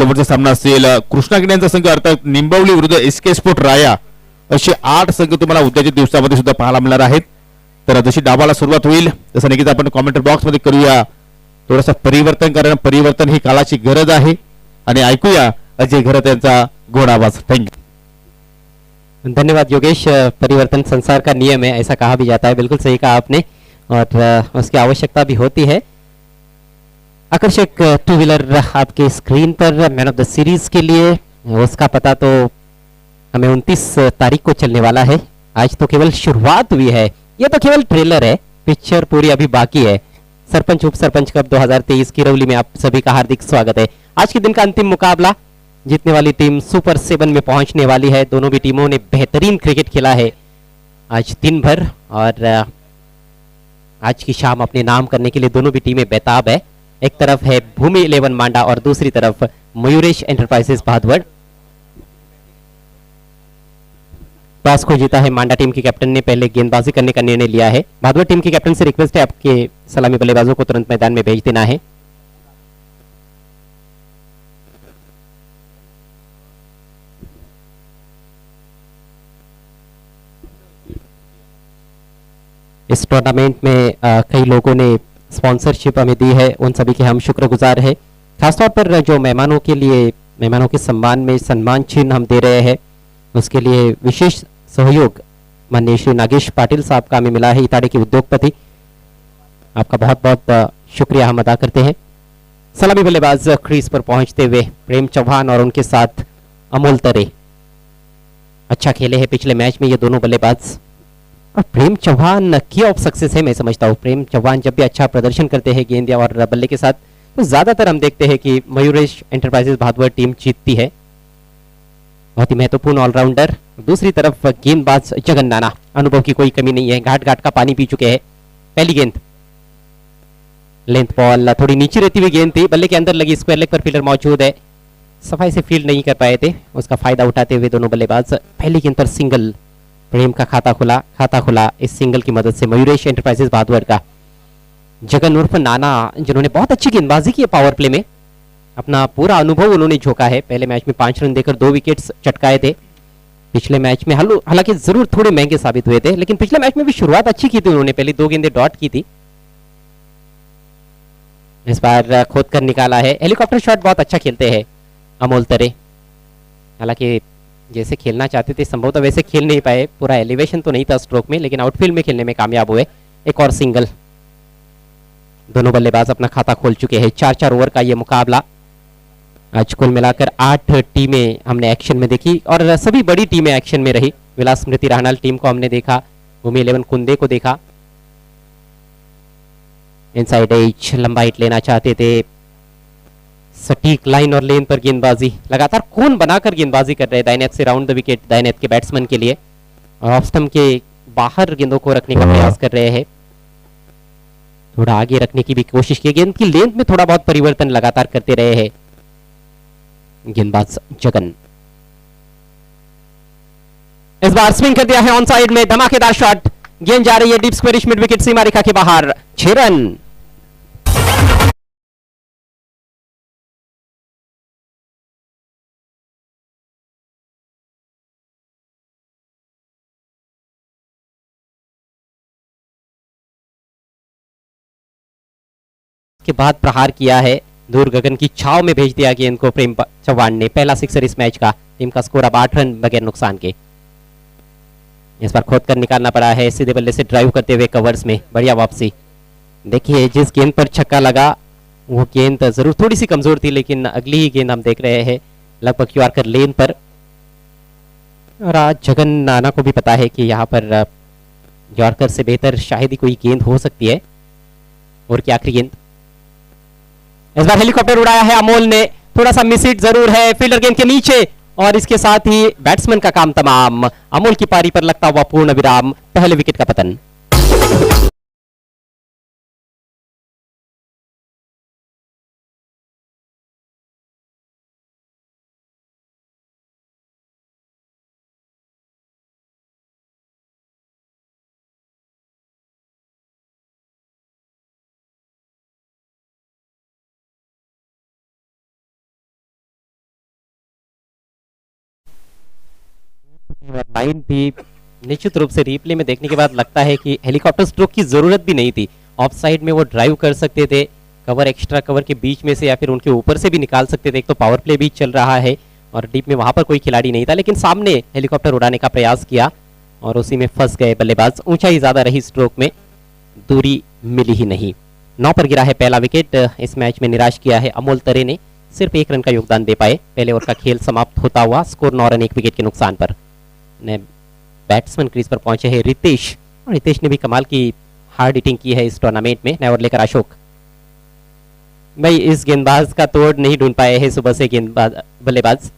शेवटचा सामना असेल कृष्णा किड्यांचा संघ अर्थात निंबवली विरुद्ध एसके स्पोर्ट राया असे 8 संघ तुम्हाला उद्याच्या दिवसामध्ये सुद्धा पाहायला मिळणार आहेत. तर जशी डावाला सुरुवात होईल तसं नक्कीच आपण कॉमेंट बॉक्स मध्ये करूया थोडंसं परिवर्तन, कारण परिवर्तन ही काळाची गरज आहे. आणि ऐकूया अजय घरत यांचा गोड आवाज. थँक्यू. धन्यवाद योगेश. परिवर्तन संसार का नियम है, ऐसा कहा भी जाता है. बिल्कुल सही कहा आपने और उसकी आवश्यकता भी होती है. आकर्षक टू व्हीलर आपके स्क्रीन पर मैन ऑफ द सीरीज के लिए, उसका पता तो हमें 29 तारीख को चलने वाला है. आज तो केवल शुरुआत हुई है, ये तो केवल ट्रेलर है, पिक्चर पूरी अभी बाकी है. सरपंच उप सरपंच कप 2023 किरौली में आप सभी का हार्दिक स्वागत है. आज के दिन का अंतिम मुकाबला, जीतने वाली टीम सुपर 7 में पहुंचने वाली है. दोनों भी टीमों ने बेहतरीन क्रिकेट खेला है आज दिन भर और आज की शाम अपने नाम करने के लिए दोनों भी टीमें बेताब है. एक तरफ है भूमि 11 मांडा और दूसरी तरफ मयूरेश एंटरप्राइजेस भादवड़. टॉस को जीता है मांडा टीम के कैप्टन ने, पहले गेंदबाजी करने का निर्णय लिया है. भादवड़ टीम के कैप्टन से रिक्वेस्ट है आपके सलामी बल्लेबाजों को तुरंत मैदान में भेज देना है. इस टूर्नामेंट में कई लोगों ने स्पॉन्सरशिप हमें दी है, उन सभी के हम शुक्रगुजार हैं. खासतौर पर जो मेहमानों के लिए, मेहमानों के सम्मान में सम्मान चिन्ह हम दे रहे हैं, उसके लिए विशेष सहयोग माननीय श्री नागेश पाटिल साहब का हमें मिला है, इताड़े के उद्योगपति. आपका बहुत बहुत शुक्रिया हम अदा करते हैं. सलामी बल्लेबाज क्रीज पर पहुंचते हुए प्रेम चौहान और उनके साथ अमोल तरे अच्छा खेले हैं पिछले मैच में ये दोनों बल्लेबाज. और प्रेम चौहान की ऑफ सक्सेस है, मैं समझता हूँ. प्रेम चौहान जब भी अच्छा प्रदर्शन करते हैं गेंद या और बल्ले के साथ, तो ज्यादातर हम देखते हैं कि मयूरेश एंटरप्राइजेस भादवड़ टीम जीतती है. बहुत ही महत्वपूर्ण ऑलराउंडर. दूसरी तरफ गेंदबाज जगन नाना, अनुभव की कोई कमी नहीं है, घाट घाट का पानी पी चुके हैं. पहली गेंद लेंथ बॉल, थोड़ी नीचे रहती हुई गेंद थी, बल्ले के अंदर लगी, स्क्वायर लेग पर फील्डर मौजूद है, सफाई से फील्ड नहीं कर पाए थे, उसका फायदा उठाते हुए दोनों बल्लेबाज. पहली गेंद पर सिंगल, प्रेम का खाता खुला इस सिंगल की मदद से मयूरेश एंटरप्राइजेस भादवड़ का. जगन उर्फ नाना, जिन्होंने बहुत अच्छी गेंदबाजी की है पावर प्ले में, अपना पूरा अनुभव उन्होंने झोंका है. पहले मैच में 5 रन देकर 2 विकेट्स चटकाए थे. पिछले मैच में हालांकि जरूर थोड़े महंगे साबित हुए थे, लेकिन पिछले मैच में भी शुरुआत अच्छी की थी उन्होंने, पहले 2 गेंदें डॉट की थी. इस बार खोद कर निकाला है. हेलीकॉप्टर शॉट बहुत अच्छा खेलते हैं अमोल तरे. हालांकि जैसे खेलना चाहते थे संभवतः वैसे खेल नहीं पाए, पूरा एलिवेशन तो नहीं था स्ट्रोक में, लेकिन आउटफील्ड में खेलने में कामयाब हुए. एक और सिंगल. दोनों बल्लेबाज अपना खाता खोल चुके हैं. 4-4 ओवर का ये मुकाबला. आज कुल मिलाकर 8 टीमें हमने एक्शन में देखी और सभी बड़ी टीमें एक्शन में रही. विलास स्मृति राहनाल टीम को हमने देखा, भूमि 11 कुंदे को देखा. इनसाइड एज, लंबा हिट लेना चाहते थे, सटीक लाइन और लेन पर गेंदबाजी, लगातार कोन बनाकर गेंदबाजी कर रहे हैं. दाहिने हाथ से राउंड द विकेट, दाहिने हाथ के बैट्समैन के लिए, और ऑफ स्टंप के बाहर गेंदों को रखने का प्रयास कर रहे हैं. थोड़ा आगे रखने की भी कोशिश की, गेंद की लेंथ में थोड़ा बहुत परिवर्तन लगातार करते रहे हैं गेंदबाज जगन. इस बार स्विंग कर दिया है ऑन साइड में, धमाकेदार शॉट, गेंद जा रही है डीप स्क्वेरिश मिड विकेट सीमा रेखा के बाहर. 6 रन. के बाद प्रहार किया है, दूर गगन की छाव में भेज दिया गेंद को प्रेम चौहान ने. पहला सिक्सर इस मैच का. टीम का स्कोर अब 8 रन बगैर नुकसान के. इस बार खोद कर निकालना पड़ा है, सीधे बल्ले से ड्राइव करते हुए कवर्स में बढ़िया वापसी. देखिए जिस गेंद पर छक्का लगा वो गेंद जरूर थोड़ी सी कमजोर थी, लेकिन अगली ही गेंद हम देख रहे हैं लगभग क्यूआर लेन पर. और आज जगन नाना को भी पता है कि यहाँ पर यॉर्कर से बेहतर शायद ही कोई गेंद हो सकती है. और की आखिरी गेंद. इस बार हेलीकॉप्टर उड़ाया है अमोल ने, थोड़ा सा मिस हिट जरूर है फील्डर गेंद के नीचे, और इसके साथ ही बैट्समैन का काम तमाम. अमोल की पारी पर लगता हुआ पूर्ण विराम, पहले विकेट का पतन. लाइन भी निश्चित रूप से रिप्ले में देखने के बाद लगता है कि हेलीकॉप्टर स्ट्रोक की जरूरत भी नहीं थी। ऑफ साइड में वो ड्राइव कर सकते थे, कवर एक्स्ट्रा कवर के बीच में से या फिर उनके ऊपर से भी निकाल सकते थे। एक तो पावर प्ले भी चल रहा है और डीप में वहां पर कोई खिलाड़ी नहीं था, लेकिन सामने हेलीकॉप्टर उड़ाने का प्रयास किया और उसी में फंस गए बल्लेबाज। ऊंचाई ज्यादा रही स्ट्रोक में, दूरी मिली ही नहीं। 9 पर गिरा है पहला विकेट। इस मैच में निराश किया है अमोल तरे ने, सिर्फ 1 रन का योगदान दे पाए। पहले ओवर का खेल समाप्त होता हुआ स्कोर 9 रन 1 विकेट के नुकसान पर। बैट्समैन क्रीज पर पहुंचे हैं रितेश, और रितेश ने भी कमाल की हार्ड हिटिंग की है इस टूर्नामेंट में। नया ओवर लेकर अशोक। भाई इस गेंदबाज का तोड़ नहीं ढूंढ पाए हैं सुबह से गेंदबाज बल्लेबाज।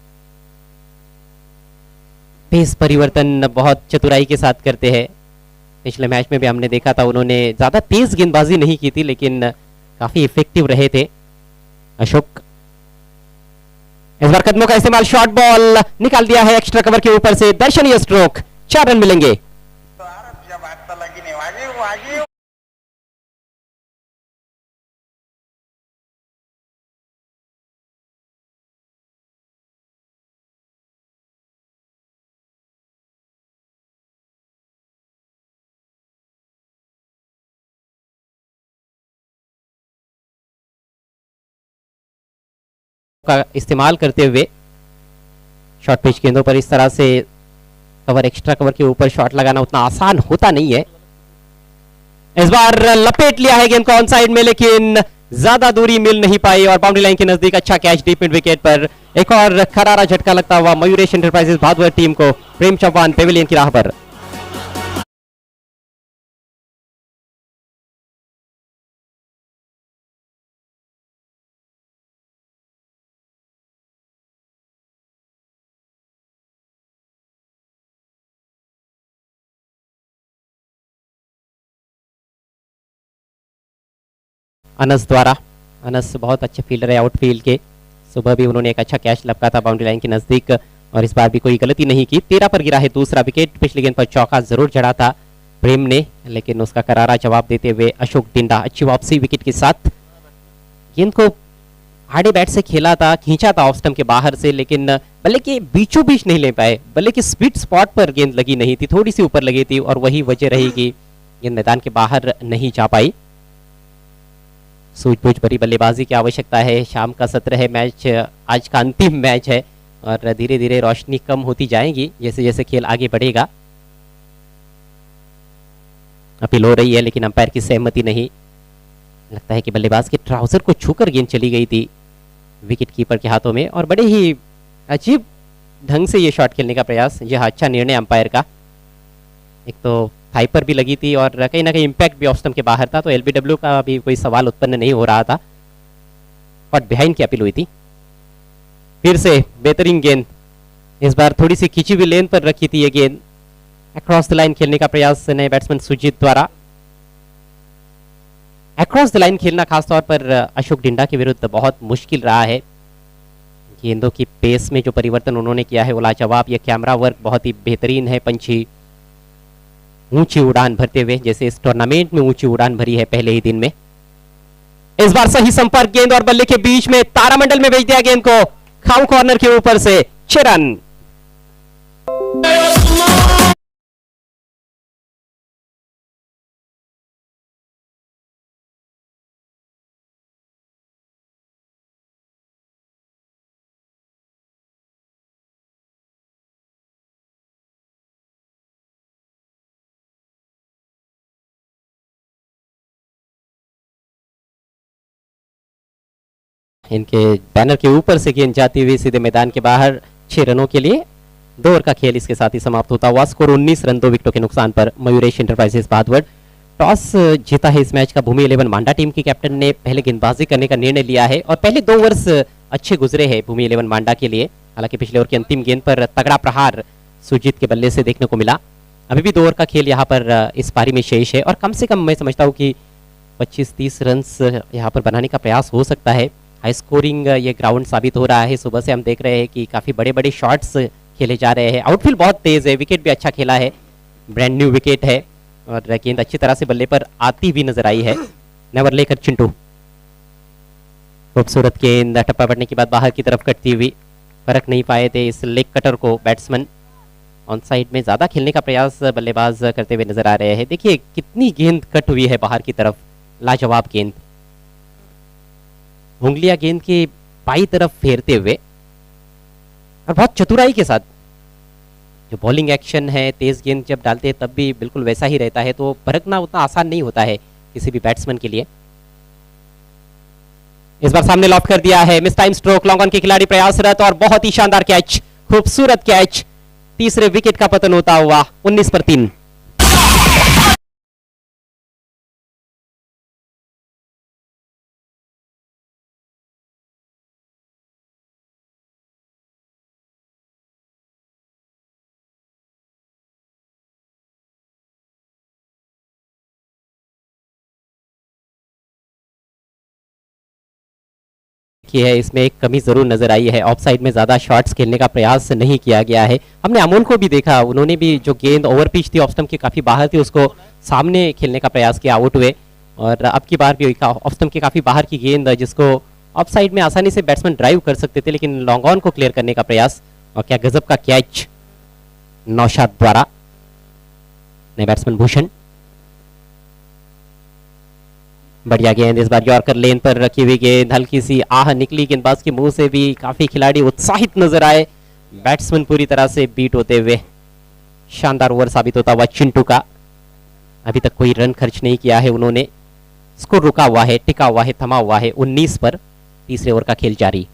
पेस परिवर्तन बहुत चतुराई के साथ करते हैं। पिछले मैच में भी हमने देखा था उन्होंने ज्यादा तेज गेंदबाजी नहीं की थी, लेकिन काफी इफेक्टिव रहे थे अशोक। इस बार कदमों का इस्तेमाल, शॉर्ट बॉल निकाल दिया है एक्स्ट्रा कवर के ऊपर से। दर्शनीय स्ट्रोक, 4 रन मिलेंगे। का इस्तेमाल करते हुए शॉर्ट पिच गेंदों पर इस तरह से कवर एक्स्ट्रा कवर के ऊपर शॉट लगाना उतना आसान होता नहीं है। इस बार लपेट लिया है गेंद को ऑन साइड में, लेकिन ज्यादा दूरी मिल नहीं पाई और बाउंड्री लाइन के नजदीक अच्छा कैच डीप मिड विकेट पर। एक और करारा झटका लगता हुआ मयूरेश एंटरप्राइजेस भादवर टीम को। प्रेम चौहान पेविलियन की राह पर। अनस द्वारा, अनस बहुत अच्छे फील्डर है आउटफील्ड के। सुबह भी उन्होंने एक अच्छा कैच लपका था बाउंड्री लाइन के नजदीक, और इस बार भी कोई गलती नहीं की। 13 पर गिरा है दूसरा विकेट। पिछली गेंद पर चौका जरूर जड़ा था प्रेम ने, लेकिन उसका करारा जवाब देते हुए अशोक डिंडा अच्छी वापसी विकेट के साथ। गेंद को आड़े बैट से खेला था, खींचा था ऑफ स्टंप के बाहर से, लेकिन बल्ले के बीचों बीच नहीं ले पाए। बल्ले के स्वीट स्पॉट पर गेंद लगी नहीं थी, थोड़ी सी ऊपर लगी थी, और वही वजह रही कि गेंद मैदान के बाहर नहीं जा पाई। सूझबूझ भरी बल्लेबाजी की आवश्यकता है। शाम का सत्र है, मैच आज का अंतिम मैच है, और धीरे धीरे रोशनी कम होती जाएगी जैसे जैसे खेल आगे बढ़ेगा। अपील हो रही है, लेकिन अंपायर की सहमति नहीं। लगता है कि बल्लेबाज के ट्राउजर को छूकर गेंद चली गई थी विकेट कीपर के हाथों में, और बड़े ही अजीब ढंग से ये शॉट खेलने का प्रयास। यह अच्छा निर्णय अंपायर का। एक तो थाई पर भी लगी थी और कहीं ना कहीं इम्पैक्ट भी ऑफ स्टंप के बाहर था, तो एलबीडब्ल्यू का भी कोई सवाल उत्पन्न नहीं हो रहा था। बट बिहाइंड की अपील हुई थी। फिर से बेहतरीन गेंद, इस बार थोड़ी सी खींची हुई लेन पर रखी थी ये गेंद। अक्रॉस द लाइन खेलने का प्रयास नए बैट्समैन सुजीत द्वारा। अक्रॉस द लाइन खेलना खासतौर पर अशोक डिंडा के विरुद्ध बहुत मुश्किल रहा है। गेंदों की पेस में जो परिवर्तन उन्होंने किया है वो लाजवाब। यह कैमरा वर्क बहुत ही बेहतरीन है। पंछी ऊंची उड़ान भरते हुए, जैसे इस टूर्नामेंट में ऊंची उड़ान भरी है पहले ही दिन में। इस बार सही संपर्क, गेंद और बल्ले के बीच में तारामंडल में भेज दिया गेंद को खाऊ कॉर्नर के ऊपर से। 6 रन। इनके बैनर के ऊपर से गेंद जाती हुई सीधे मैदान के बाहर 6 रनों के लिए। 2 ओवर का खेल इसके साथ ही समाप्त होता हुआ। स्कोर 19 रन 2 विकेटों के नुकसान पर मयूरेश एंटरप्राइजेस भादवर। टॉस जीता है इस मैच का भूमि 11 मांडा टीम के कैप्टन ने पहले गेंदबाजी करने का निर्णय लिया है, और पहले 2 ओवर्स अच्छे गुजरे हैं भूमि 11 मांडा के लिए। हालांकि पिछले ओवर की अंतिम गेंद पर तगड़ा प्रहार सुजीत के बल्ले से देखने को मिला। अभी भी 2 ओवर का खेल यहाँ पर इस पारी में शेष है, और कम से कम मैं समझता हूँ कि 25-30 रन यहाँ पर बनाने का प्रयास हो सकता है। हाई स्कोरिंग ये ग्राउंड साबित हो रहा है। सुबह से हम देख रहे हैं कि काफ़ी बड़े बड़े शॉट्स खेले जा रहे हैं। आउटफील्ड बहुत तेज है, विकेट भी अच्छा खेला है, ब्रांड न्यू विकेट है, और गेंद अच्छी तरह से बल्ले पर आती भी नजर आई है। नेवर लेकर चिंटू, खूबसूरत गेंद टप्पा पड़ने के बाद बाहर की तरफ कटती हुई। फर्क नहीं पाए थे इस लेग कटर को बैट्समैन। ऑन साइड में ज्यादा खेलने का प्रयास बल्लेबाज करते हुए नजर आ रहे हैं। देखिए कितनी गेंद कट हुई है बाहर की तरफ, लाजवाब गेंद, उंगलियां गेंद के बाई तरफ फेरते हुए और बहुत चतुराई के साथ। जो बॉलिंग एक्शन है, तेज गेंद जब डालते हैं तब भी बिल्कुल वैसा ही रहता है, तो परखना उतना आसान नहीं होता है किसी भी बैट्समैन के लिए। इस बार सामने लॉफ्ट कर दिया है, miss time stroke, long on के खिलाड़ी प्रयासरत और बहुत ही शानदार कैच, खूबसूरत कैच, तीसरे विकेट का पतन होता हुआ 19 पर 3। की है, इसमें एक कमी जरूर नजर आई है, ऑफ साइड में ज्यादा शॉट्स खेलने का प्रयास नहीं किया गया है। हमने अमोल को भी देखा, उन्होंने भी जो गेंद ओवर पिच थी, ऑफ स्टंप के काफी बाहर थी, उसको सामने खेलने का प्रयास किया, आउट हुए। और अब की बार भी ऑफ स्टंप के काफी बाहर की गेंद जिसको ऑफ साइड में आसानी से बैट्समैन ड्राइव कर सकते थे, लेकिन लॉन्ग ऑन को क्लियर करने का प्रयास, और क्या गजब का कैच नौशाद द्वारा, नए बैट्समैन भूषण। बढ़िया गेंद, इस बार यॉर्कर लेन पर रखी हुई गेंद, हल्की सी आह निकली गेंदबाज के मुंह से भी, काफी खिलाड़ी उत्साहित नजर आए, बैट्समैन पूरी तरह से बीट होते हुए। शानदार ओवर साबित होता हुआ चिंटू का, अभी तक कोई रन खर्च नहीं किया है उन्होंने, स्कोर रुका हुआ है, टिका हुआ है, थमा हुआ है 19 पर, तीसरे ओवर का खेल जारी।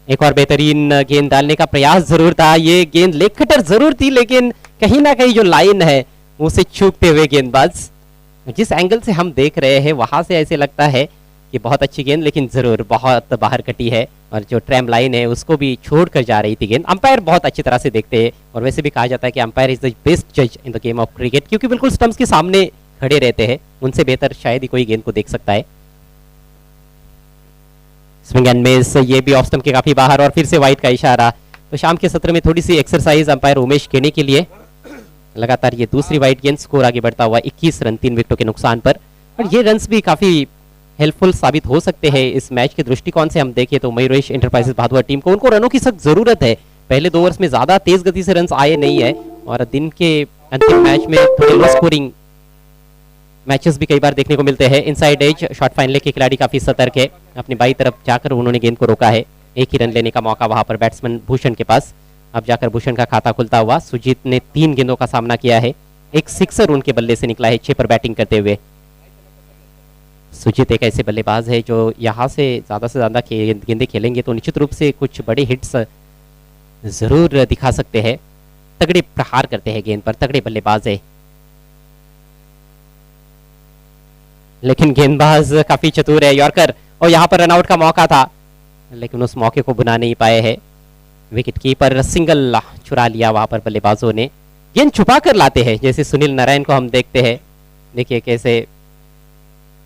एक और बेहतरीन गेंद डालने का प्रयास जरूर था, ये गेंद लेग कटर जरूर थी, लेकिन कहीं ना कहीं जो लाइन है उसे चूकते हुए गेंदबाज, जिस एंगल से हम देख रहे हैं वहां से ऐसे लगता है कि बहुत अच्छी गेंद, लेकिन जरूर बहुत बाहर कटी है, और जो ट्रैम लाइन है उसको भी छोड़कर जा रही थी गेंद। अंपायर बहुत अच्छी तरह से देखते हैं, और वैसे भी कहा जाता है कि अंपायर इज द बेस्ट जज in the game of cricket, क्योंकि बिल्कुल स्टंप्स के सामने खड़े रहते हैं, उनसे बेहतर शायद ही कोई गेंद को देख सकता है। स्विंग एंड मिस, ये भी ऑफ स्टंप के काफी बाहर, और फिर से वाइड का इशारा। तो शाम के सत्र में थोड़ी सी एक्सरसाइज अंपायर उमेश केनी के लिए, लगातार ये दूसरी वाइड गेंद, स्कोर आगे बढ़ता हुआ 21 रन 3 विकेटों के नुकसान पर। और ये रन्स भी काफी हेल्पफुल साबित हो सकते हैं इस मैच के दृष्टिकोण से हम देखें तो। मयूरेश एंटरप्राइजेस भादुआ टीम को, उनको रनों की सख्त जरूरत है, पहले 2 ओवर्स में ज्यादा तेज गति से रन्स आए नहीं है, और दिन के अंतिम मैच में थोड़े लो स्कोरिंग मैचेस भी कई बार देखने को मिलते हैं। इनसाइड एज शॉट फाइनल के खिलाड़ी काफी सतर्क है, अपनी बाई तरफ जाकर उन्होंने गेंद को रोका है, एक ही रन लेने का मौका वहां पर बैट्समैन भूषण के पास। अब जाकर भूषण का खाता खुलता हुआ, सुजीत ने 3 गेंदों का सामना किया है, एक सिक्सर उनके बल्ले से निकला है 6 पर बैटिंग करते हुए। सुजीत एक ऐसे बल्लेबाज है जो यहाँ से ज्यादा गेंदे खेलेंगे तो निश्चित रूप से कुछ बड़े हिट्स जरूर दिखा सकते हैं, तगड़े प्रहार करते हैं गेंद पर, तगड़े बल्लेबाज है। लेकिन गेंदबाज काफी चतुर है, यॉर्कर, और यहाँ पर रनआउट का मौका था, लेकिन उस मौके को बुना नहीं पाए हैं। विकेट कीपर सिंगल चुरा लिया वहां पर बल्लेबाजों ने, गेंद छुपा कर लाते हैं, जैसे सुनील नारायण को हम देखते हैं, देखिए कैसे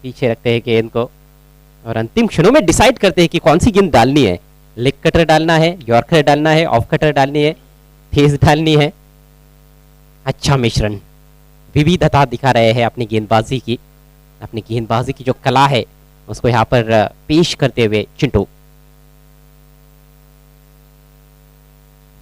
पीछे रखते हैं गेंद को, और अंतिम क्षणों में डिसाइड करते हैं कि कौन सी गेंद डालनी है, लेग कटर डालना है, यॉर्कर डालना है, ऑफ कटर डालनी है, तेज डालनी है। अच्छा मिश्रण, विविधता दिखा रहे हैं अपनी गेंदबाजी की, अपनी गेंदबाजी की जो कला है उसको यहाँ पर पेश करते हुए चिंटू।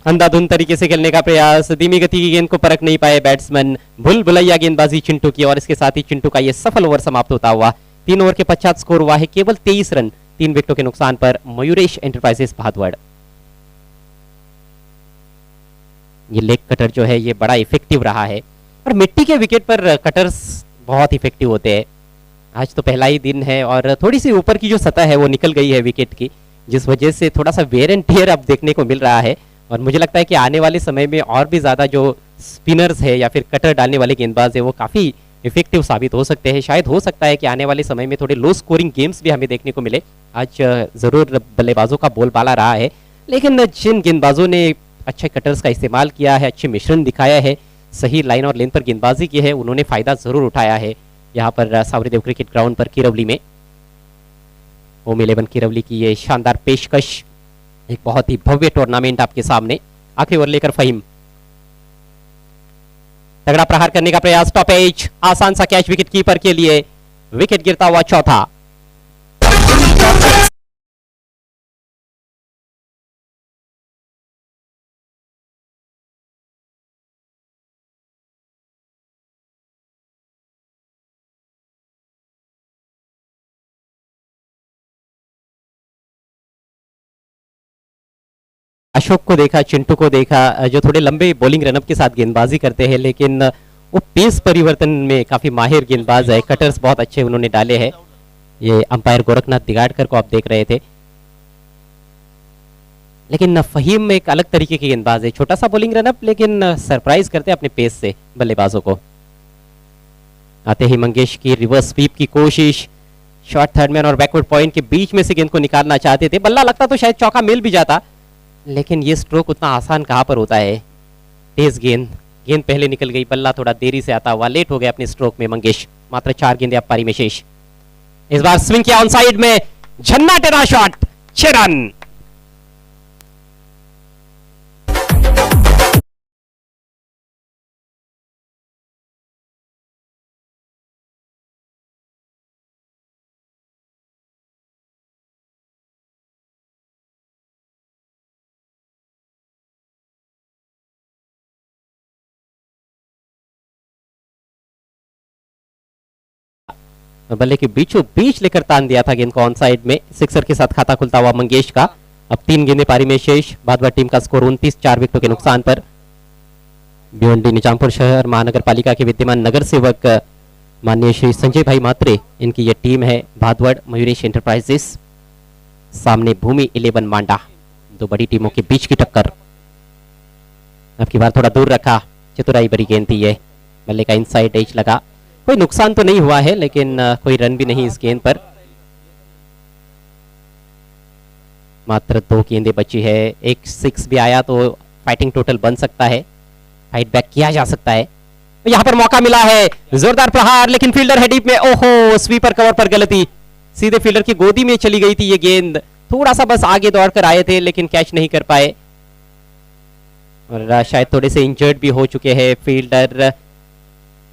अंधाधुंध तरीके से खेलने का प्रयास, धीमी गति की गेंद को परख नहीं पाए बैट्समैन, भूल भुलैया गेंदबाजी चिंटू की, और इसके साथ ही चिंटू का ये सफल ओवर समाप्त होता हुआ। 3 ओवर के पश्चात स्कोर हुआ है केवल 23 रन 3 विकेटों के नुकसान पर मयूरेश एंटरप्राइजेस भादवड़। ये लेग कटर जो है ये बड़ा इफेक्टिव रहा है, और मिट्टी के विकेट पर कटर्स बहुत इफेक्टिव होते हैं। आज तो पहला ही दिन है और थोड़ी सी ऊपर की जो सतह है वो निकल गई है विकेट की, जिस वजह से थोड़ा सा वेयर एंड टियर अब देखने को मिल रहा है, और मुझे लगता है कि आने वाले समय में और भी ज्यादा जो स्पिनर्स है या फिर कटर डालने वाले गेंदबाज है वो काफी इफेक्टिव साबित हो सकते हैं। शायद हो सकता है कि आने वाले समय में थोड़े लो स्कोरिंग गेम्स भी हमें देखने को मिले। आज जरूर बल्लेबाजों का बोलबाला रहा है, लेकिन जिन गेंदबाजों ने अच्छे कटर्स का इस्तेमाल किया है, अच्छे मिश्रण दिखाया है, सही लाइन और लेंथ पर गेंदबाजी की है, उन्होंने फायदा जरूर उठाया है। यहाँ पर सावरीदेव क्रिकेट ग्राउंड पर किरवली में होम 11 किरवली की ये शानदार पेशकश, एक बहुत ही भव्य टूर्नामेंट आपके सामने। आखिरी ओवर लेकर फहीम, तगड़ा प्रहार करने का प्रयास, टॉप एज, आसान सा कैच विकेट कीपर के लिए, विकेट गिरता हुआ चौथा। अशोक को देखा, चिंटू को देखा, जो थोड़े लंबे बॉलिंग रनअप के साथ गेंदबाजी करते हैं, लेकिन वो पेस परिवर्तन में काफी माहिर गेंदबाज है। कटर्स बहुत अच्छे उन्होंने डाले हैं। ये अंपायर गोरखनाथ दिगाड़कर को आप देख रहे थे, लेकिन फहीम एक अलग तरीके के गेंदबाज है। छोटा सा बॉलिंग रनअप, लेकिन सरप्राइज करते हैं अपने पेस से बल्लेबाजों को। आते ही मंगेश की रिवर्स स्वीप की कोशिश, शॉर्ट थर्ड मैन और बैकवर्ड पॉइंट के बीच में से गेंद को निकालना चाहते थे। बल्ला लगता तो शायद चौका मिल भी जाता, लेकिन ये स्ट्रोक उतना आसान कहां पर होता है। तेज गेंद पहले निकल गई, बल्ला थोड़ा देरी से आता हुआ, लेट हो गया अपने स्ट्रोक में मंगेश। मात्र 4 गेंदें अब पारी में शेष। इस बार स्विंग किया ऑन साइड में, झन्नाटेरा शॉट, 6 रन। बल्ले के बीचों बीच लेकर तान दिया था गेंद को ऑन साइड में। सिक्सर के साथ खाता खुलता हुआ मंगेश का। अब 3 गेंदें पारी में शेष। भादवा टीम का स्कोर 29, 4 विकेटों के नुकसान पर। भिवंडी निजामपुर शहर महानगर पालिका के विद्यमान नगर सेवक माननीय श्री संजय भाई मात्रे, इनकी यह टीम है भादवड़ मयूरेश एंटरप्राइजेस। सामने भूमि 11 मांडा। दो बड़ी टीमों के बीच की टक्कर। अब की बार थोड़ा दूर रखा, चतुराई भरी गेंद थी ये। बल्ले का इनसाइड एज लगा। कोई नुकसान तो नहीं हुआ है, लेकिन कोई रन भी नहीं इस गेंद पर। मात्र 2 गेंदें बची है। एक 6 भी आया तो फाइटिंग टोटल बन सकता है, फाइट बैक किया जा सकता है। तो यहां पर मौका मिला है, जोरदार प्रहार, लेकिन फील्डर है डीप में। ओहो, स्वीपर कवर पर गलती, सीधे फील्डर की गोदी में चली गई थी ये गेंद। थोड़ा सा बस आगे दौड़कर आए थे, लेकिन कैच नहीं कर पाए, और शायद थोड़े से इंजर्ड भी हो चुके हैं फील्डर।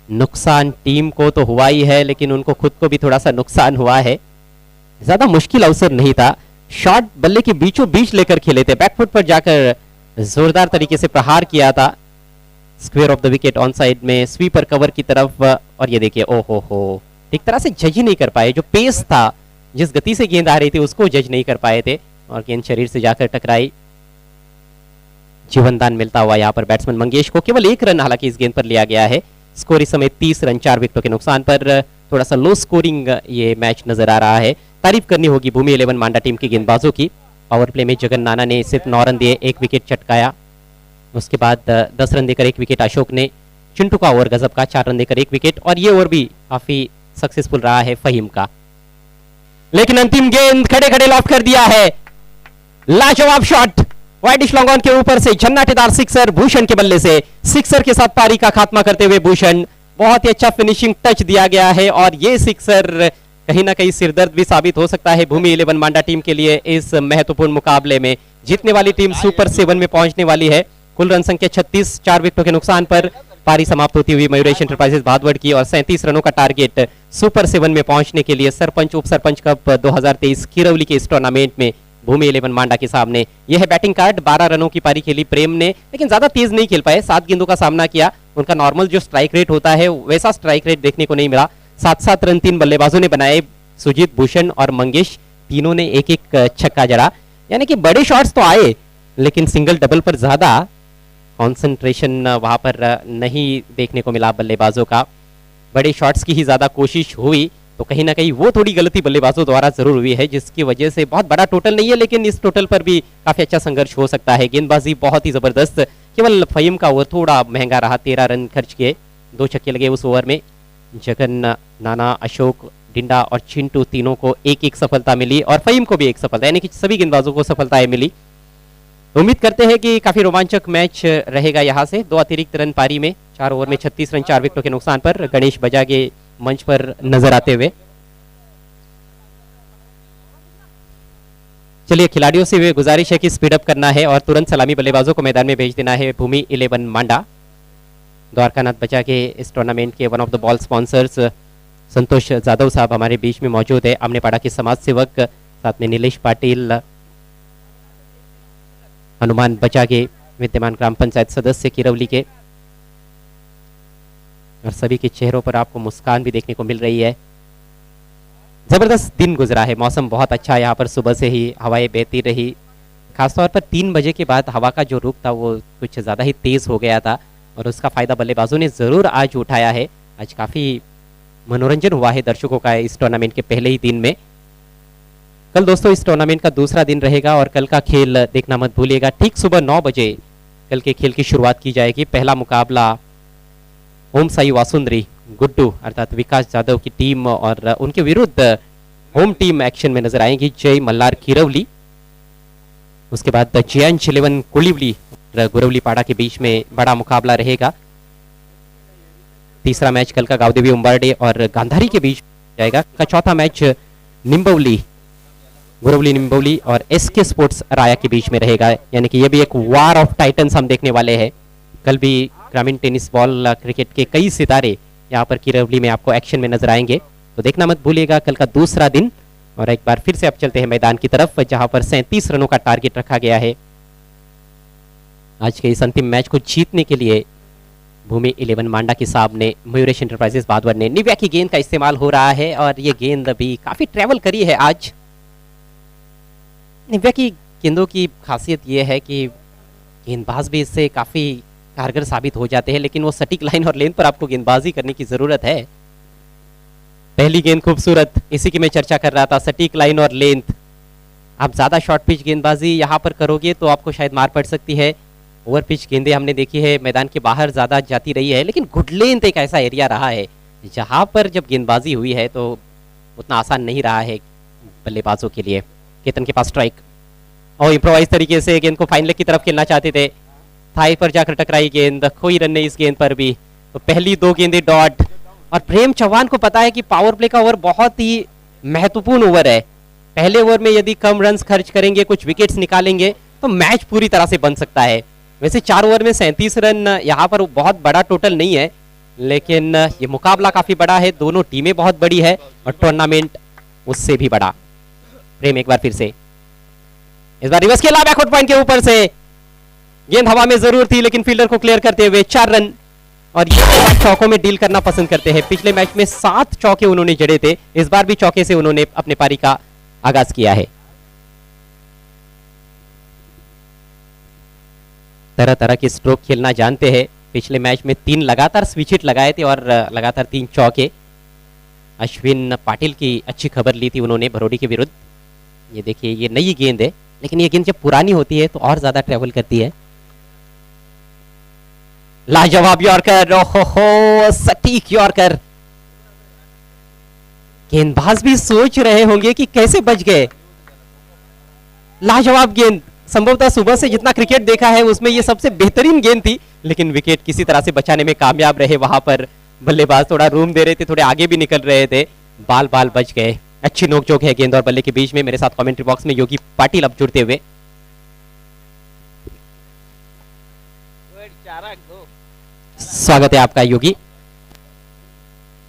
नुकसान टीम को तो हुआ ही है, लेकिन उनको खुद को भी थोड़ा सा नुकसान हुआ है। ज्यादा मुश्किल अवसर नहीं था। शॉट बल्ले के बीचों बीच लेकर खेले थे, बैकफुट पर जाकर जोरदार तरीके से प्रहार किया था। Square of the wicket on side में, स्वीपर कवर की तरफ। और ये देखिए, ओहो हो, एक तरह से जज ही नहीं कर पाए। जो पेस था, जिस गति से गेंद आ रही थी, उसको जज नहीं कर पाए थे, और गेंद शरीर से जाकर टकराई। जीवनदान मिलता हुआ यहाँ पर बैट्समैन मंगेश को। केवल 1 रन हालांकि इस गेंद पर लिया गया है। स्कोर इस समय 30 रन, 4 विकेटों के नुकसान पर। थोड़ा सा लो स्कोरिंग ये मैच नजर आ रहा है। तारीफ करनी होगी भूमि 11 मांडा टीम के गेंदबाजों की। पावर प्ले में जगन नाना ने सिर्फ 9 रन दिए, 1 विकेट चटकाया। उसके बाद 10 रन देकर 1 विकेट अशोक ने। चिंटू का ओवर गजब का, 4 रन देकर 1 विकेट, और ये ओवर भी काफी सक्सेसफुल रहा है फहीम का। लेकिन अंतिम गेंद खड़े खड़े लॉफ्ट कर दिया है। लाजवाब शॉट, वाइडिश लॉन्ग ऑन के ऊपर से झन्नाटेदार सिक्सर भूषण के बल्ले से। सिक्सर के साथ पारी का खात्मा करते हुए भूषण, बहुत ही अच्छा फिनिशिंग टच दिया गया है, और ये सिक्सर कहीं ना कहीं सिरदर्द भी साबित हो सकता है भूमि 11 मांडा टीम के लिए इस महत्वपूर्ण मुकाबले में। जीतने वाली टीम सुपर 7 में पहुंचने वाली है। कुल रन संख्या 36, 4 विकेटों के नुकसान पर पारी समाप्त होती हुई मयूरेश एंटरप्राइजेस भादवड़ की, और 37 रनों का टारगेट सुपर 7 में पहुंचने के लिए सरपंच उप सरपंच कप 2023 किरौली के इस टूर्नामेंट में भूमि 11 मांडा के सामने। यह है बैटिंग कार्ड। 12 रनों की पारी खेली प्रेम ने, लेकिन ज्यादा तेज नहीं खेल पाए। 7 गेंदों का सामना किया। उनका नॉर्मल जो स्ट्राइक रेट होता है, वैसा स्ट्राइक रेट देखने को नहीं मिला। 7-7 रन 3 बल्लेबाजों ने बनाए। सुजीत, भूषण और मंगेश तीनों ने 1-1 छक्का जड़ा। यानी कि बड़े शॉट्स तो आए, लेकिन सिंगल डबल पर ज्यादा कॉन्सेंट्रेशन वहां पर नहीं देखने को मिला बल्लेबाजों का। बड़े शॉट्स की ही ज्यादा कोशिश हुई, तो कहीं ना कहीं वो थोड़ी गलती बल्लेबाजों द्वारा जरूर हुई है, जिसकी वजह से बहुत बड़ा टोटल नहीं है, लेकिन इस टोटल पर भी काफी अच्छा संघर्ष हो सकता है। गेंदबाजी बहुत ही जबरदस्त। केवल फहीम का ओवर थोड़ा महंगा रहा, 13 रन खर्च किए, 2 छक्के लगे उस ओवर में। जगन, नाना, अशोक, डिंडा और चिंटू तीनों को 1-1 सफलता मिली, और फहीम को भी 1 सफलता, यानी कि सभी गेंदबाजों को सफलताएं मिली। उम्मीद करते हैं कि काफी रोमांचक मैच रहेगा यहाँ से। 2 अतिरिक्त रन पारी में, 4 ओवर में 36 रन, 4 विकेटों के नुकसान पर। गणेश बजागे मंच पर नजर आते हुए। चलिए, खिलाड़ियों से वे गुजारिश है कि स्पीड अप करना है और तुरंत सलामी बल्लेबाजों को मैदान में भेज देना है। भूमि 11 मांडा। द्वारकानाथ बजागे इस टूर्नामेंट के one of the ball sponsors. Santosh Jadhav साहब हमारे बीच में मौजूद है, आमनेपाड़ा के समाज सेवक। साथ में नीलेश पाटिल, हनुमान बजागे विद्यमान ग्राम पंचायत सदस्य किरौली के, और सभी के चेहरों पर आपको मुस्कान भी देखने को मिल रही है। जबरदस्त दिन गुजरा है, मौसम बहुत अच्छा, यहाँ पर सुबह से ही हवाएं बहती रही, खासतौर पर 3 बजे के बाद हवा का जो रुख था वो कुछ ज़्यादा ही तेज़ हो गया था और उसका फ़ायदा बल्लेबाजों ने ज़रूर आज उठाया है। आज काफ़ी मनोरंजन हुआ है दर्शकों का इस टूर्नामेंट के पहले ही दिन में। कल दोस्तों इस टूर्नामेंट का दूसरा दिन रहेगा और कल का खेल देखना मत भूलिएगा। ठीक सुबह 9 बजे कल के खेल की शुरुआत की जाएगी। पहला मुकाबला ओम साई वासुंदरी गुड्डू अर्थात विकास जाधव की टीम और उनके विरुद्ध होम टीम एक्शन में नजर आएंगी जय मल्हार किरवली। उसके बाद जयंश 11 कुलिवली और गुरवलीपाड़ा के बीच में बड़ा मुकाबला रहेगा। तीसरा मैच कल का गावदेवी उम्बारडे और गांधारी के बीच जाएगा। का चौथा मैच निम्बवली गुरवली निम्बवली और एसके स्पोर्ट्स राया के बीच में रहेगा। यानी कि ये भी एक वार ऑफ टाइटन्स हम देखने वाले हैं। कल भी ग्रामीण टेनिस बॉल क्रिकेट के कई सितारे यहाँ पर किरवली में आपको एक्शन में नजर आएंगे, तो देखना मत भूलिएगा कल का दूसरा दिन। और एक बार फिर से अब चलते हैं मैदान की तरफ जहां पर 37 रनों का टारगेट रखा गया है। आज के इस अंतिम मैच को जीतने के लिए भूमि 11 मांडा के सामने मयूरेश एंटरप्राइजेस बादवर ने निव्या की गेंद का इस्तेमाल हो रहा है और ये गेंद भी काफी ट्रेवल करी है आज। निव्या की गेंदों की खासियत ये है कि गेंदबाज भी इससे काफी कारगर साबित हो जाते हैं, लेकिन वो सटीक लाइन और लेंथ पर आपको गेंदबाजी करने की जरूरत है। पहली गेंद खूबसूरत, इसी की मैं चर्चा कर रहा था, सटीक लाइन और लेंथ। आप ज्यादा शॉर्ट पिच गेंदबाजी यहाँ पर करोगे तो आपको शायद मार पड़ सकती है। ओवर पिच गेंदें हमने देखी है मैदान के बाहर ज्यादा जाती रही है, लेकिन गुड लेंथ एक ऐसा एरिया रहा है जहां पर जब गेंदबाजी हुई है तो उतना आसान नहीं रहा है बल्लेबाजों के लिए। केतन के पास स्ट्राइक और इम्प्रोवाइज तरीके से गेंद को फाइन लेग की तरफ खेलना चाहते थे, थाई पर जाकर टकराई गेंद, कोई रन नहीं इस गेंद पर भी। तो पहली 2 गेंदें डॉट। और प्रेम चौहान को पता है कि पावर प्ले का ओवर बहुत ही महत्वपूर्ण ओवर है। पहले ओवर में यदि कम रन्स खर्च करेंगे, कुछ विकेट्स निकालेंगे तो मैच पूरी तरह से बन सकता है। वैसे 4 ओवर में 37 रन यहाँ पर बहुत बड़ा टोटल नहीं है, लेकिन ये मुकाबला काफी बड़ा है, दोनों टीमें बहुत बड़ी है और टूर्नामेंट उससे भी बड़ा। प्रेम एक बार फिर से, इस बार रिवर्स खेला बैकवर्ड पॉइंट के ऊपर से, गेंद हवा में जरूर थी लेकिन फील्डर को क्लियर करते हुए 4 रन। और ये चौकों में डील करना पसंद करते हैं। पिछले मैच में 7 चौके उन्होंने जड़े थे, इस बार भी चौके से उन्होंने अपने पारी का आगाज किया है। तरह तरह के स्ट्रोक खेलना जानते हैं। पिछले मैच में 3 लगातार स्विच हिट लगाए थे और लगातार 3 चौके। अश्विन पाटिल की अच्छी खबर ली थी उन्होंने भरोडी के विरुद्ध। ये देखिए ये नई गेंद है, लेकिन ये गेंद जब पुरानी होती है तो और ज्यादा ट्रेवल करती है। लाजवाब यॉर्कर, ओहो सटीक यॉर्कर। गेंदबाज भी सोच रहे होंगे कि कैसे बच गए। लाजवाब गेंद, संभवतः सुबह से जितना क्रिकेट देखा है उसमें ये सबसे बेहतरीन गेंद थी, लेकिन विकेट किसी तरह से बचाने में कामयाब रहे। वहां पर बल्लेबाज थोड़ा रूम दे रहे थे, थोड़े आगे भी निकल रहे थे, बाल बाल बच गए। अच्छी नोकझोंक है गेंद और बल्ले के बीच में। मेरे साथ कमेंट्री बॉक्स में योगी पाटिल अब जुड़ते हुए। स्वागत है आपका योगी।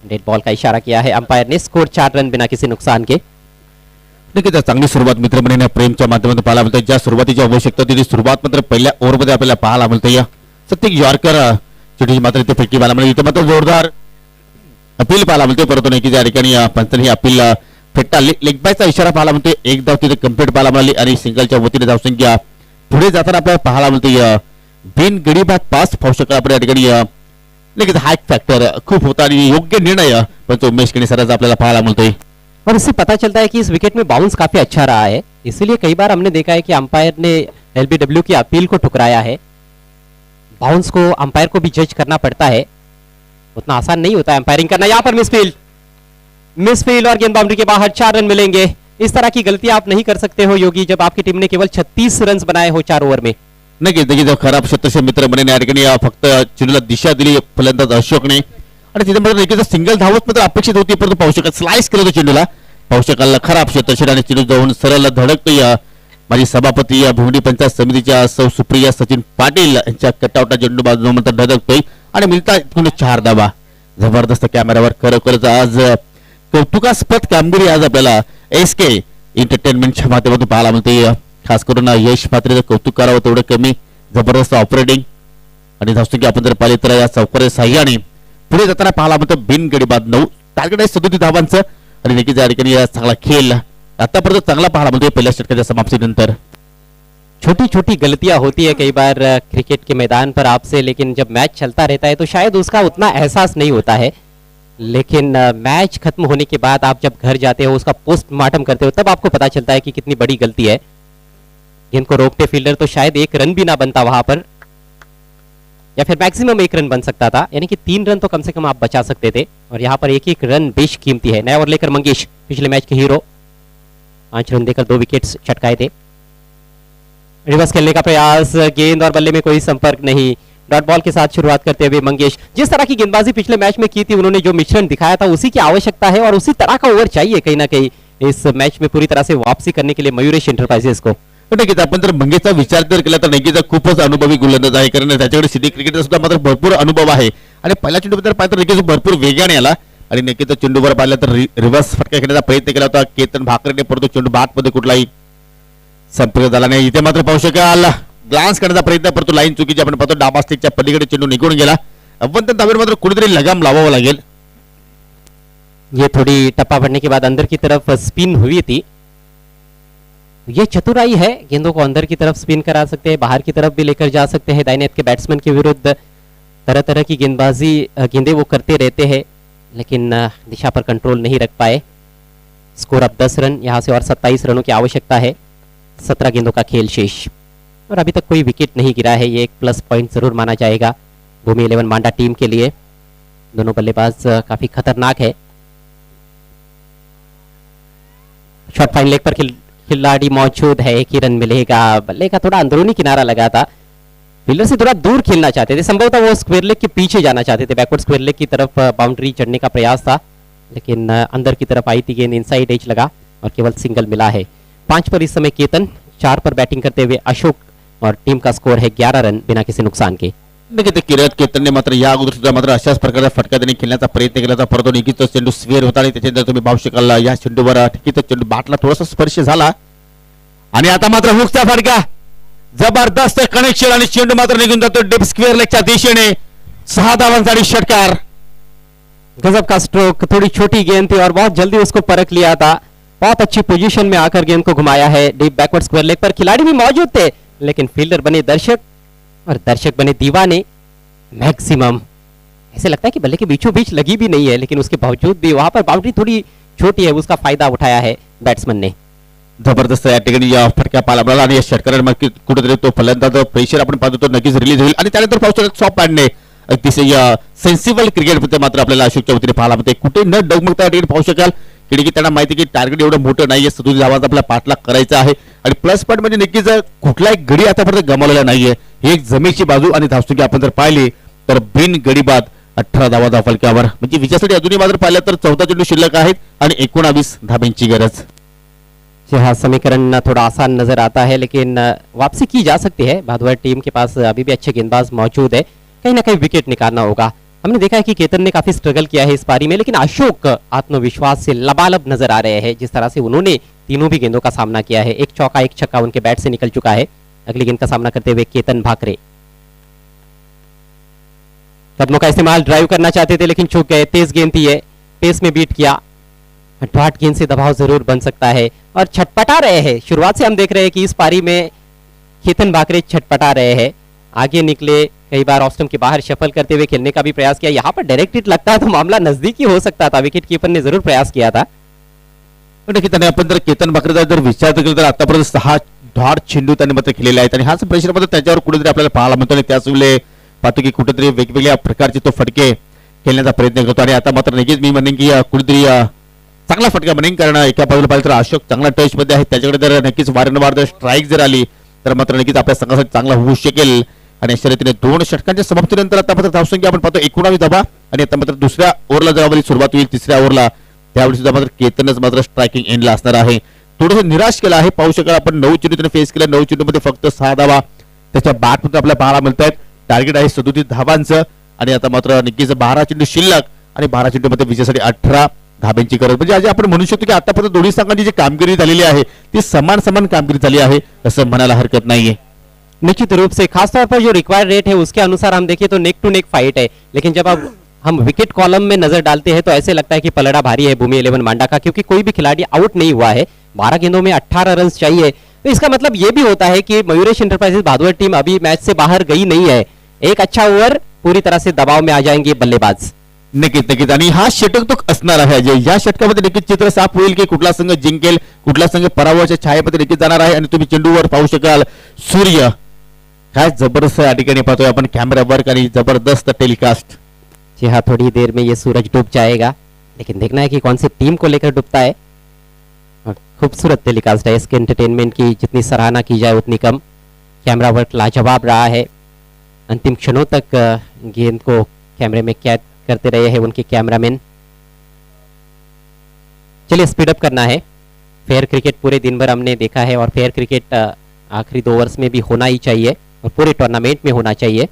डेड बॉल का इशारा किया है अंपायर ने। स्कोर 4 रन बिना किसी नुकसान के। नक्कीच चांगली सुरुवात मित्रमंडळीने प्रेमच्या माध्यमातून पाहायला मिळते। ज्या सुरुवातीची आवश्यकता होती ती सुरुवात मात्र पहिल्या ओव्हरमध्ये आपल्याला पाहायला मिळते। या सत्यक यॉर्कर चिठ्ठी मात्र इथे फेकी पाहायला मिळते। इथे मात्र जोरदार अपील पाहायला मिळते, परंतु नाही या ठिकाणी पंचांनी अपील फेटाळली। लेग बायचा इशारा पाहायला मिळते। एक धाव तिथे कंप्लीट पाहायला मिळाली आणि सिंगलच्या वतीने धावसंख्या पुढे जाताना आपल्याला पाहायला मिळते। बिन गडी बाद 5 फौशकर आपण या ठिकाणी लेकिन हाइट फैक्टर खूब होता है, योग्य निर्णय परंतु उमेश केनी सराज आपल्याला पाहायला मिळतोय। और इससे पता चलता है कि इस विकेट में बाउंस काफी अच्छा रहा है, इसीलिए कई बार हमने देखा है कि अंपायर ने एलबीडब्ल्यू की अपील को ठुकराया है। बाउंस को अंपायर को भी जज करना पड़ता है, उतना आसान नहीं होता है अंपायरिंग करना। यहाँ पर मिसफील्ड और गेंद बाउंड्री के बाहर 4 रन मिलेंगे। इस तरह की गलती आप नहीं कर सकते हो योगी, जब आपकी टीम ने केवल 36 रन बनाए हो 4 ओवर में। नक्कीच देखील खराब क्षेत्रक्षे मित्र म्हणणे या ठिकाणी फक्त चेंडूला दिशा दिली फलंदाज अशोकने आणि तिथे मात्र नक्कीच सिंगल धावच मात्र अपेक्षित होती, परंतु पाहू शकत स्लाइस केलं होतं चेंडूला। पाहू शकाल खराब क्षेत्रक्षे आणि चेंडू जाऊन सरळ धडकतोय। माजी सभापती या भूमडी पंचायत समितीच्या सौ सुप्रिया सचिन पाटील यांच्या कटआउटला चेंडू बाजूने मात्र धडकतोय आणि मिळतात 4 धावा। जबरदस्त कॅमेरावर खरोखरच आज कौतुकास्पद कामगिरी आज आपल्याला एसके एंटरटेनमेंटच्या माध्यमातून पाहायला मिळते। खास करून यश पात्रेचं कौतुक करावं तेवढं कमी। जबरदस्त ऑपरेटिंग आणि धावसंख्या आपण जर पाहिली तर या चौकारे साह्याने पुढे जाताना पाहायला मिळतं। बिन गडी बाद 9 टार्गेट आहे 37 धावांचं आणि नक्कीच या ठिकाणी चांगला खेळ आतापर्यंत चांगला पाहायला मिळतोय पहिल्या षटकाच्या समाप्तीनंतर। छोटी छोटी गलतियां होती है कई बार क्रिकेट के मैदान पर आपसे, लेकिन जब मैच चलता रहता है तो शायद उसका उतना एहसास नहीं होता है। लेकिन मैच खत्म होने के बाद आप जब घर जाते हो, उसका पोस्टमार्टम करते हो, तब आपको पता चलता है कि कितनी बड़ी गलती है। गेंद को रोकते फील्डर तो शायद एक रन भी ना बनता वहां पर, या फिर मैक्सिमम एक रन बन सकता था, यानी कि 3 रन तो कम से कम आप बचा सकते थे। और यहाँ पर एक एक रन बेशकीमती है। नया ओवर लेकर मंगेश, पिछले मैच के हीरो, 5 रन देकर 2 विकेट्स चटकाए थे। रिवर्स खेलने का प्रयास, गेंद और बल्ले में कोई संपर्क नहीं। डॉट बॉल के साथ शुरुआत करते हुए मंगेश, जिस तरह की गेंदबाजी पिछले मैच में की थी, उन्होंने जो मिश्रण दिखाया था उसी की आवश्यकता है और उसी तरह का ओव्हर चाहिए कहीं ना कहीं इस मैच में पूरी तरह से वापसी करने के लिए मयुरेश एंटरप्राइजेस को। नक्कीच आपण जर मंगेशचा विचार जर केला तर नक्कीच खूपच अनुभवी गोलंदाज आहे, कारण त्याच्याकडे सिटी क्रिकेटचा सुद्धा मात्र भरपूर अनुभव आहे आणि पहिल्या चेंडूवर जर पाहिलं तर नक्कीच भरपूर वेगाने आला आणि नक्कीच चेंडूवर पाहिलं तर रिव्हर्स फटका घेण्याचा प्रयत्न केला होता केतन भाकरेने, परंतु चेंडू बॅट मध्ये कुठलाही संपर्क झाला नाही। इथे मात्र पाहू शकाल ग्लान्स करण्याचा प्रयत्न, परंतु लाईन चुकीची आपण पाहतो, डाबा स्टिकच्या पलीकडे चेंडू निघून गेला। अवंत धावेवर मात्र कुठेतरी लगाम लावावं लागेल। ये थोड़ी टप्पा पड़ने के बाद अंदर की तरफ स्पिन हुई थी। ये चतुराई है, गेंदों को अंदर की तरफ स्पिन करा सकते हैं, बाहर की तरफ भी लेकर जा सकते हैं। दाहिने हाथ के बैट्समैन के विरुद्ध तरह तरह की गेंदबाजी गेंदें वो करते रहते हैं, लेकिन दिशा पर कंट्रोल नहीं रख पाए। स्कोर अब 10 रन, यहाँ से और 27 रनों की आवश्यकता है। 17 गेंदों का खेल शेष और अभी तक कोई विकेट नहीं गिरा है। ये एक प्लस पॉइंट जरूर माना जाएगा भूमि 11 मांडा टीम के लिए। दोनों बल्लेबाज काफी खतरनाक है। शॉट फाइन लेग पर खिलाड़ी मौजूद है, एक ही रन मिलेगा। बल्ले का थोड़ा अंदरूनी किनारा लगा था, फील्डर से थोड़ा दूर खेलना चाहते थे, संभवतः वो स्क्वायर लेग के पीछे जाना चाहते थे, बैकवर्ड स्क्वायर लेग की तरफ बाउंड्री चढ़ने का प्रयास था, लेकिन अंदर की तरफ आई थी गेंद, इनसाइड एज लगा और केवल सिंगल मिला है। 5 पर इस समय केतन, 4 पर बैटिंग करते हुए अशोक और टीम का स्कोर है 11 रन बिना किसी नुकसान के। नक्कीच किरत केतनने मात्र या अगोदर सुद्धा मात्र अशाच प्रकारचा फटका त्यांनी खेळण्याचा प्रयत्न केला होता, परंतु निकीच चेंडू स्क्वेअर होता आणि त्याच्यानंतर तुम्ही पाहू शकाल या चेंडूवर निकीच चेंडू बॅटला थोडासा स्पर्श झाला आणि आता मात्र हुकचा फटका, जबरदस्त कनेक्शन आणि चेंडू मात्र निघून जातो डीप स्क्वेअर लेगच्या दिशेने। 6 धावांसाठी षटकार। गजब का स्ट्रोक, थोड़ी छोटी गेंद थी और बहुत जल्दी उसको परख लिया था। बहुत अच्छी पोजीशन में आकर गेंद को घुमाया है। डीप बैकवर्ड स्क्वायर लेग पर खिलाड़ी भी मौजूद थे, लेकिन फील्डर बने दर्शक और दर्शक बने दीवाने। मैक्सिमम ऐसे लगता है कि बल्ले के बीचों बीच लगी भी नहीं है, लेकिन उसके बावजूद भी वहां पर बाउंड्री थोड़ी छोटी है, उसका फायदा उठाया है बैट्समैन ने। जबरदस्त या ठिकाणी या फटक्या पाहायला मिळाला आणि या षटकारांना कुठेतरी तो फलंदाज प्रेशर आपण पाहतो तो नक्कीच रिलीज होईल आणि त्यानंतर पाहू शकतो सॉफ्ट पॅडने अतिशय सेन्सिबल क्रिकेट मात्र आपल्याला अशोकच्या वतीने पाहायला मिळते। कुठे न डगमगता या ठिकाणी पाहू शकाल की त्यांना माहिती की टार्गेट एवढं मोठं नाहीये, 37 धावांचा आपला पाठलाग करायचा आहे आणि प्लस पॉईंट म्हणजे नक्कीच कुठलाही गडी आतापर्यंत गमावलेला नाहीये। ही एक जमेची बाजू आणि धावसंख्या आपण जर पाहिली तर बिन गडी बाद 18 धावा फलक्यावर, म्हणजे विजयासाठी अजूनही मात्र पाहिलं तर 14 चेंडू शिल्लक आहेत आणि 19 धाब्यांची गरज। हाँ, समीकरण थोड़ा आसान नजर आता है, लेकिन वापसी की जा सकती है। भादुआ टीम के पास अभी भी अच्छे गेंदबाज मौजूद है, कहीं ना कहीं विकेट निकालना होगा। हमने देखा है कि केतन ने काफी स्ट्रगल किया है इस पारी में, लेकिन अशोक आत्मविश्वास से लबालब नजर आ रहे हैं। जिस तरह से उन्होंने तीनों भी गेंदों का सामना किया है, एक चौका एक छक्का उनके बैट से निकल चुका है। अगली गेंद का सामना करते हुए केतन भाकरे कदमों का इस्तेमाल, ड्राइव करना चाहते थे लेकिन चूक गए। तेज गेंद थी, पेस में बीट किया। ठाट गेंद से दबाव जरूर बन सकता है और छटपटा रहे हैं। शुरुआत से हम देख रहे हैं कि इस पारी में केतन भाकरे छटपटा रहे हैं, आगे निकले, कई बार ऑफ स्टंप के बाहर शफल करते हुए खेलने का भी प्रयास किया। यहाँ पर डायरेक्ट हिट लगता है तो मामला नजदीकी हो सकता था, विकेट कीपर ने जरूर प्रयास किया था। नक्कीच आपण जर केतन भाकरेचा जर विचार केला तर आतापर्यंत 6 डॉट चेंडू त्यांनी मात्र खेळलेले आहेत आणि हाच प्रेशर मात्र त्याच्यावर कुठेतरी आपल्याला पाहायला मिळतो आणि त्याच वेळेला पाहतो की कुठेतरी वेगवेगळ्या प्रकारचे तो फटके खेळण्याचा प्रयत्न करतो आणि आता मात्र नक्कीच मी म्हणेन की कुठेतरी चांगला फटका म्हणेन, कारण एका बाजूला पाहिलं तर अशोक चांगला टच मध्ये आहे, त्याच्याकडे जर नक्कीच वारंवार जर स्ट्राईक जर आली तर मात्र नक्कीच आपल्या संघासाठी चांगला होऊ शकेल। आणि अशा रीतीने 2 षटकांच्या समाप्तीनंतर आता मात्र धावसंख्या आपण पाहतो 19 धावा आणि आता मात्र दुसऱ्या ओव्हरला जेव्हा सुरुवात होईल, तिसऱ्या ओव्हरला, त्यावेळी सुद्धा मात्र केतनच मात्र स्ट्रायकिंग एंडला असणार आहे। थोडंसं निराश केलं आहे, पाहू शकाल आपण 9 चेंडू त्याने फेस केला, 9 चेंडू मध्ये फक्त 6 धावा त्याच्या बॅटमध्ये आपल्याला पाहायला मिळत आहेत। टार्गेट आहे 37 धावांचं आणि आता मात्र नक्कीच 12 चेंडू शिल्लक आणि 12 चेंडू मध्ये विजयासाठी 18 धाब्यांची गरज। म्हणजे आज आपण म्हणू शकतो की आतापर्यंत दोन्ही संघांची जी कामगिरी झालेली आहे ती समान कामगिरी झाली आहे असं म्हणायला हरकत नाहीये। निश्चित रूप से, खासतौर पर जो रिक्वायर्ड रेट है उसके अनुसार हम देखें तो नेक टू नेक फाइट है, लेकिन जब अब हम विकेट कॉलम में नजर डालते हैं तो ऐसे लगता है कि पलड़ा भारी है भूमि 11 मांडा का, क्योंकि कोई भी खिलाड़ी आउट नहीं हुआ है। 12 गेंदों में 18 रन चाहिए तो इसका मतलब ये भी होता है कि मयूरेश इंटरप्राइजेस भादुआ टीम अभी मैच से बाहर गई नहीं है। एक अच्छा ओव्हर पूरी तरह से दबाव में आ जाएंगे बल्लेबाज। नक्कीच आणि हा षटक तो असणार आहे अजय. या षटकामध्ये नक्कीच चित्र साफ होईल की कुठला संघ जिंकेल, कुठला संघ पराभवाच्या छायेमध्ये नक्कीच जाणार आहे. आणि तुम्ही चेंडूवर पाहू शकाल सूर्य काय जबरदस्त या ठिकाणी पाहतोय आपण कॅमेरा वर्क आणि जबरदस्त टेलिकास्ट. जी हाँ, थोड़ी देर में ये सूरज डूब जाएगा, लेकिन देखना है कि कौन सी टीम को लेकर डूबता है। और खूबसूरत टेलीकास्ट है, इसके एंटरटेनमेंट की जितनी सराहना की जाए उतनी कम। कैमरा वर्क लाजवाब रहा है, अंतिम क्षणों तक गेंद को कैमरे में कैद करते रहे हैं उनके कैमरामैन। चलिए स्पीड अप करना है। फेयर क्रिकेट पूरे दिन भर हमने देखा है और फेयर क्रिकेट आखिरी 2 ओवर्स में भी होना ही चाहिए और पूरे टूर्नामेंट में होना चाहिए।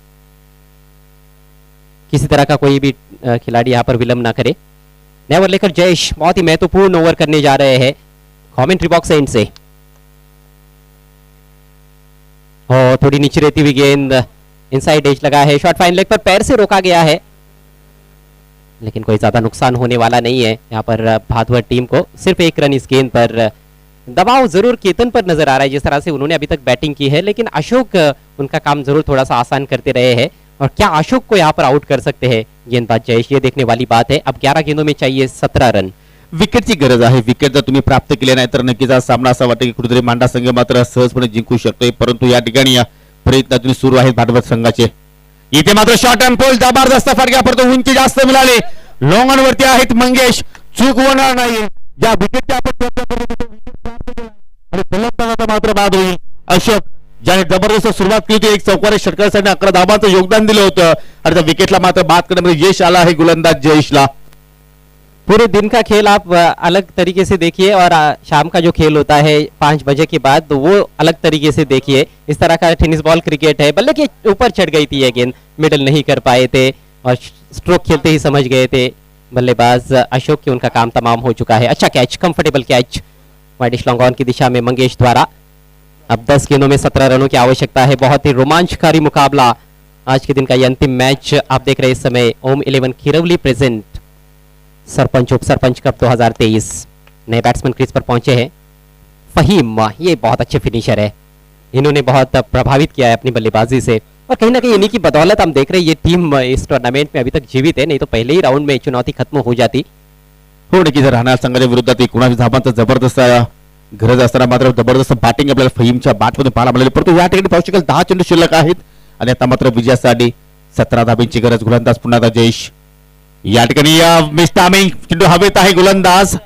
किसी तरह का कोई भी खिलाड़ी यहाँ पर विलंब ना करे। नया ओवर लेकर जयेश बहुत ही महत्वपूर्ण ओवर करने जा रहे हैं कमेंट्री बॉक्स एंड से। और थोड़ी नीचे रहती हुई गेंद इनसाइड एज लगा है, शॉट फाइन लेग पर पैर से रोका गया है, लेकिन कोई ज्यादा नुकसान होने वाला नहीं है यहाँ पर भादुआ टीम को। सिर्फ 1 रन इस गेंद पर। दबाव जरूर केतन पर नजर आ रहा है जिस तरह से उन्होंने अभी तक बैटिंग की है, लेकिन अशोक उनका काम जरूर थोड़ा सा आसान करते रहे हैं। और क्या अशोक को यहाँ पर आउट कर सकते हैं गेंदबाज जयेश, ये देखने वाली बात है। अब 11 गेंदों में चाहिए 17 रन। विकेटची गरज आहे. विकेट जर तुम्ही प्राप्त केले नाही तर नक्कीच हा सामना असा वाटतं की कुठेतरी मांडा संघ मात्र सहजपणे जिंकू शकतोय, परंतु या ठिकाणी या प्रयत्नातून सुरू आहेत भादवा संघाचे. इथे मात्र शॉर्ट अँड पोल जबरदस्त फटका पडतो, उंची जास्त मिळाली. लॉंग ऑन वरती आहेत मंगेश, चूक होणार नाही. ज्या विकेटची आपण चर्चा करत होतो विकेट प्राप्त केला आणि फलंदाजाचा मात्र बाद होईल. अशोक ज्याने जबरदस्त सुरुवात केली होती, एक चौकारी षटकासाठी 11 धावांचं योगदान दिलं होतं आणि त्या विकेटला मात्र बाद करण्यामध्ये यश आला आहे गोलंदाज जयेशला. पूरे दिन का खेल आप अलग तरीके से देखिए और शाम का जो खेल होता है 5 बजे के बाद तो वो अलग तरीके से देखिए। इस तरह का टेनिस बॉल क्रिकेट है, बल्ले के ऊपर चढ़ गई थी ये गेंद, मिडल नहीं कर पाए थे और स्ट्रोक खेलते ही समझ गए थे बल्लेबाज अशोक की उनका काम तमाम हो चुका है। अच्छा catch, comfortable catch widish long on की दिशा में मंगेश द्वारा। अब 10 गेंदों में 17 रनों की आवश्यकता है। बहुत ही रोमांचकारी मुकाबला आज के दिन का ये अंतिम मैच आप देख रहे हैं इस समय। ओम 11 खिरवली प्रेजेंट सरपंच उप सरपंच कप 2023। नए बैट्समैन क्रीज पर पहुंचे हैं। फहीम, ये बहुत अच्छे फिनिशर है, इन्होंने बहुत प्रभावित किया है अपनी बल्लेबाजी से और कहीं ना कहीं इन्हीं की बदौलत हम देख रहे हैं ये टीम इस टूर्नामेंट में अभी तक जीवित है, नहीं तो पहले ही राउंड में चुनौती खत्म हो जाती। हो नक्कीच राहणार संघाच्या विरोधात 19 धावांचा जबरदस्त गरज असताना मात्र जबरदस्त बॅटिंग आपल्याला फहीमच्या बॅटमधून पाहायला मिळाली, परंतु या ठिकाणी पाहू शकाल 10 चेंडू शिल्लक आहेत आणि आता मात्र विजयासाठी 17 धाब्यांची गरज. गोलंदाज पुन्हा एकदा जयेश. या ठिकाणी मिस टायमिंग, चेंडू हवेत आहे, गोलंदाज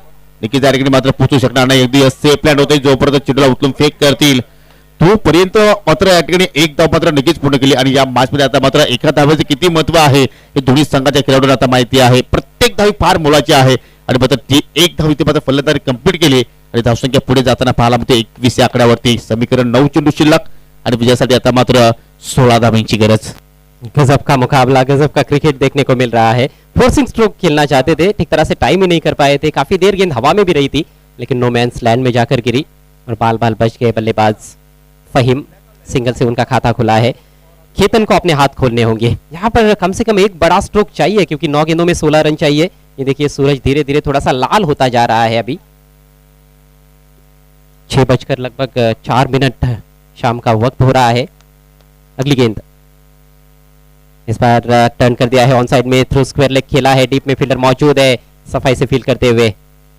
नक्कीच या ठिकाणी मात्र पोहोचू शकणार नाही. अगदी सेफ लँड होते, जोपर्यंत चेंडूला उचलून फेक करतील तोपर्यंत मात्र या ठिकाणी एक धाव मात्र नक्कीच पूर्ण केली. आणि या मॅचमध्ये आता मात्र एका धावेचे किती महत्व आहे हे दोन्ही संघाच्या खेळाडूंना आता माहिती आहे. प्रत्येक धावी फार मोलाची आहे आणि मात्र ती एक धाव इथे मात्र फलंदाजी कंप्लीट केली आणि धावसंख्या पुढे जाताना पाहायला मिळते 21 या आकड्यावरती. समीकरण 9 चेंडू शिल्लक आणि विजयासाठी आता मात्र 16 धावांची गरज. गजब का मुकाबला, गजब का क्रिकेट देखने को मिल रहा है। फोर्सिंग स्ट्रोक खेलना चाहते थे, ठीक तरह से टाइम ही नहीं कर पाए थे, काफी देर गेंद हवा में भी रही थी लेकिन नो मैंस लैंड में जाकर गिरी और बाल बाल बच गए बल्लेबाज फहीम। सिंगल से उनका खाता खुला है। खेतन को अपने हाथ खोलने होंगे, यहाँ पर कम से कम एक बड़ा स्ट्रोक चाहिए क्योंकि 9 गेंदों में 16 रन चाहिए। ये देखिए सूरज धीरे धीरे थोड़ा सा लाल होता जा रहा है। अभी 6 बजकर लगभग 4 मिनट शाम का वक्त हो रहा है। अगली गेंद इस बार टर्न कर दिया है ऑन साइड में, थ्रू स्क्वायर लेग खेला है, डीप में फील्डर मौजूद है सफाई से फील्ड करते हुए।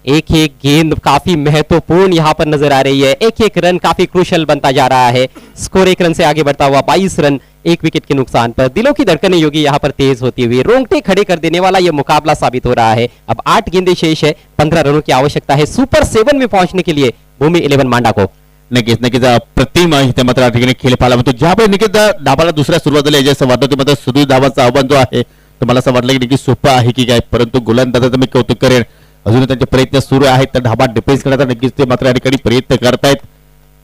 एक एक गेंद काफी महत्वपूर्ण यहाँ पर नजर आ रही है, एक एक रन काफी क्रूशल बनता जा रहा है। स्कोर 1 रन से आगे बढ़ता हुआ 22 रन 1 विकेट के नुकसान पर। दिलों की धड़कनें योगी यहाँ पर तेज होती हुई, रोंगटे खड़े कर देने वाला यह मुकाबला साबित हो रहा है। अब 8 गेंदें शेष है, 15 रनों की आवश्यकता है सुपर 7 में पहुंचने के लिए भूमि 11 मांडा को। नक्कीच नक्कीच प्रतिमा इथे मात्र या ठिकाणी खेळ पाहायला मिळतो. ज्यावेळी नक्कीच डाबाला दुसऱ्या सुरुवात झाली असं वाटतं ते मात्र सुधीर धावांचा आव्हान जो आहे तो मला असं वाटलं की नक्की सोपं आहे की काय, परंतु गोलंदाजाचं मी कौतुक करेन. अजून त्यांचे प्रयत्न सुरू आहेत तर धाबा डिफेन्स करण्याचा नक्कीच ते मात्र या ठिकाणी प्रयत्न करतायत.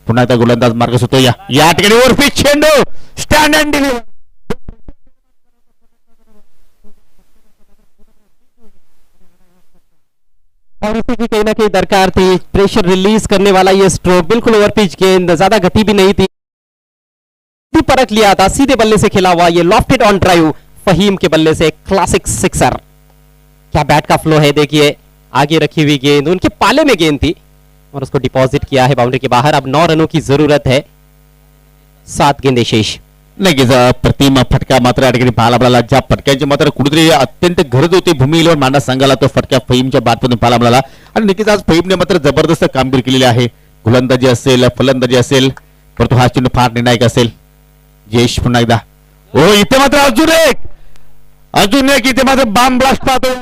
पुन्हा एकदा गोलंदाज मार्गस होतो. या ठिकाणी ओव्हरपिच चेंडू स्टँड अँड डिलिव्हर. और इसी की कहीं ना कहीं दरकार थी, प्रेशर रिलीज करने वाला ये स्ट्रोक, बिल्कुल ओवर पिच गेंद, ज्यादा गति भी नहीं थी, परख लिया था, सीधे बल्ले से खेला हुआ ये लॉफ्टेड ऑन ड्राइव फहीम के बल्ले से क्लासिक सिक्सर। क्या बैट का फ्लो है देखिए, आगे रखी हुई गेंद उनके पाले में गेंद थी और उसको डिपॉजिट किया है बाउंड्री के बाहर। अब 9 रनों की जरूरत है, 7 गेंदे शेष। नक्कीच प्रतिम फटका मात्र या ठिकाणी पाहायला मिळाला, ज्या फटक्यांची मात्र कुठेतरी अत्यंत गरज होती भूमी इलेव्हन मांडा संघाला, तो फटका फहीमच्या बॅटमधून पाहायला मिळाला. आणि नक्कीच आज फहीमने मात्र जबरदस्त कामगिरी केलेली आहे, गोलंदाजी असेल फलंदाजी असेल, परंतु हा चेंडू फार निर्णायक असेल. जयेश पुन्हा एकदा, हो इथे मात्र अजून एक इथे मात्र बाम ब्लास्ट पाहतो.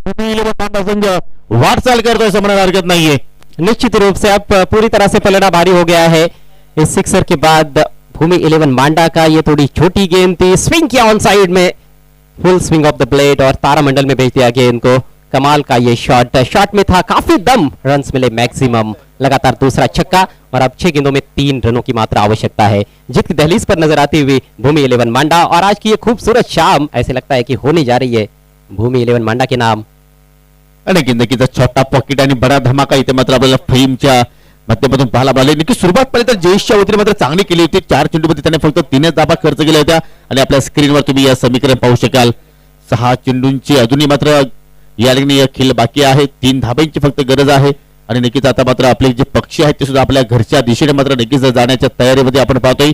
भूमी इलेव्हन मांडा संघ वाटचाल करतोय असं म्हणायला हरकत नाहीये. निश्चित रूप से अब पूरी तरह से पलड़ा भारी हो गया है इस सिक्सर के बाद भूमि इलेवन मांडा का. ये थोड़ी छोटी गेंद थी, स्विंग किया ऑन साइड में, full swing of the blade और तारामंडल में भेज दिया गेंद को. कमाल का ये शॉट में था काफी दम, रन्स मिले मैक्सिमम, लगातार दूसरा छक्का और अब 6 गेंदों में 3 रनों की मात्र आवश्यकता है. जीत की दहलीज पर नजर आती हुई भूमि इलेवन मांडा, और आज की ये खूबसूरत शाम ऐसे लगता है कि होने जा रही है भूमि इलेवन मांडा के नाम. आणि नक्कीच छोटा पॉकेट आणि बडा धमाका इथे मात्र आपल्याला फहीमच्या माध्यमातून पाहायला मिळाले. नक्की सुरुवात पहिले तर जयेशच्या वतीने मात्र चांगली केली होती. 4 चेंडूमध्ये त्याने फक्त 3च धाबा खर्च केल्या होत्या आणि आपल्या स्क्रीनवर तुम्ही या समीकरण पाहू शकाल. 6 चेंडूंची अजूनही मात्र या ठिकाणी खेळ बाकी आहे, 3 धाब्यांची फक्त गरज आहे. आणि नक्कीच आता मात्र आपले जे पक्षी आहेत ते सुद्धा आपल्या घरच्या दिशेने मात्र नक्कीच जाण्याच्या तयारीमध्ये आपण पाहतोय.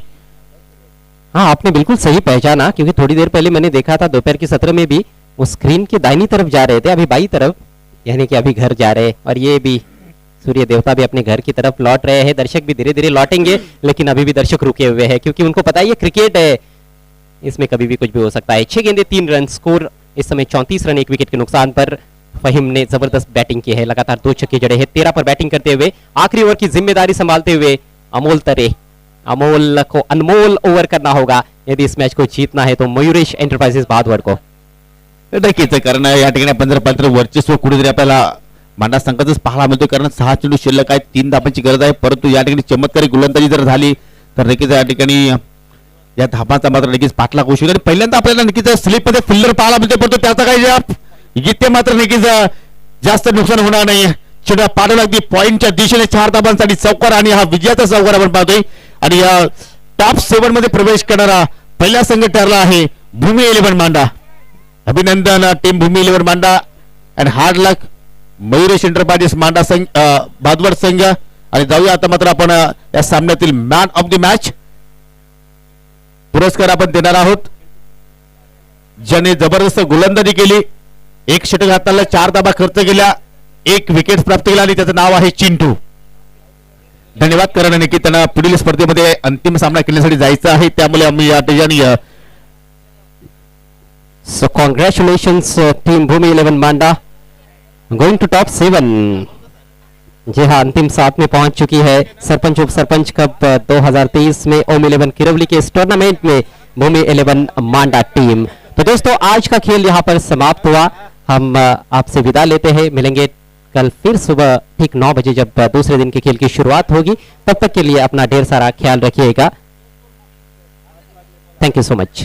हाँ, आपने बिल्कुल सही पहचाना, क्योंकि थोड़ी देर पहले मैंने देखा था दोपहर के सत्र में भी वो स्क्रीन की दाहिनी तरफ जा रहे थे, अभी बाई तरफ, यानी कि अभी घर जा रहे. और ये भी सूर्य देवता भी अपने घर की तरफ लौट रहे हैं. दर्शक भी धीरे धीरे लौटेंगे, लेकिन अभी भी दर्शक रुके हुए हैं क्योंकि उनको पता है ये क्रिकेट है, इसमें कभी भी कुछ भी हो सकता है. 6 गेंदे 3 रन, स्कोर इस समय 34 रन 1 विकेट के नुकसान पर. फहीम ने जबरदस्त बैटिंग की है, लगातार 2 छक्के जड़े हैं. 13 पर बैटिंग करते हुए आखिरी ओवर की जिम्मेदारी संभालते हुए अमोल को अनमोल ओवर करना होगा यदि इस मैच को जीतना है तो मयूरेश एंटरप्राइजेस भादवड को. नक्कीच, कारण या ठिकाणी आपण जर पाहिलं तर वर्चस्व कुठेतरी आपल्याला मांडा संघातच पाहायला मिळतो, कारण 6 चेंडू शिल्लक आहेत, 3 धाबांची गरज आहे. परंतु या ठिकाणी चमत्कारी गोलंदाजी जर झाली तर नक्कीच या ठिकाणी या धाबांचा मात्र नक्कीच पाठलाग होऊ शकतो. पहिल्यांदा आपल्याला नक्कीच स्लिप मध्ये फिल्डर पाहायला मिळतो, परंतु त्याचा काही इथे मात्र नक्कीच जास्त नुकसान होणार नाही. चेंडू पाठवला अगदी पॉइंटच्या दिशेने 4 धाबांसाठी चौकार, आणि हा विजयाचा चौकार आपण पाहतोय. आणि या टॉप 7 मध्ये प्रवेश करणारा पहिला संघ ठरला आहे भूमी इलेव्हन मांडा. अभिनंदन team Bhumi eleven Manda and hard luck Mayuresh enterprises Manda संघ, भादवड संघ. आणि जाऊया आता मात्र आपण या सामन्यातील मॅन ऑफ द मॅच पुरस्कार आपण देणार आहोत, ज्याने जबरदस्त गोलंदाजी केली, 1 षटक हाताळलं, 4 धाबा खर्च केल्या, 1 विकेट प्राप्त केला, आणि त्याचं नाव आहे चिंटू. धन्यवाद. कारण नक्की त्यांना पुढील स्पर्धेमध्ये अंतिम सामना खेळण्यासाठी जायचं आहे, त्यामुळे आम्ही या ठिकाणी So congratulations team Bhoomi eleven मांडा गोइंग टू टॉप 7. जी हाँ, अंतिम 7 में पहुंच चुकी है. सरपंच उप सरपंच कप 2023 में ओम 11 किरवली के इस टूर्नामेंट में भूमि इलेवन मांडा टीम. तो दोस्तों, आज का खेल यहाँ पर समाप्त हुआ. हम आपसे विदा लेते हैं, मिलेंगे कल फिर सुबह ठीक 9 बजे जब दूसरे दिन के खेल की शुरुआत होगी. तब तक के लिए अपना ढेर सारा ख्याल रखिएगा. Thank you so much.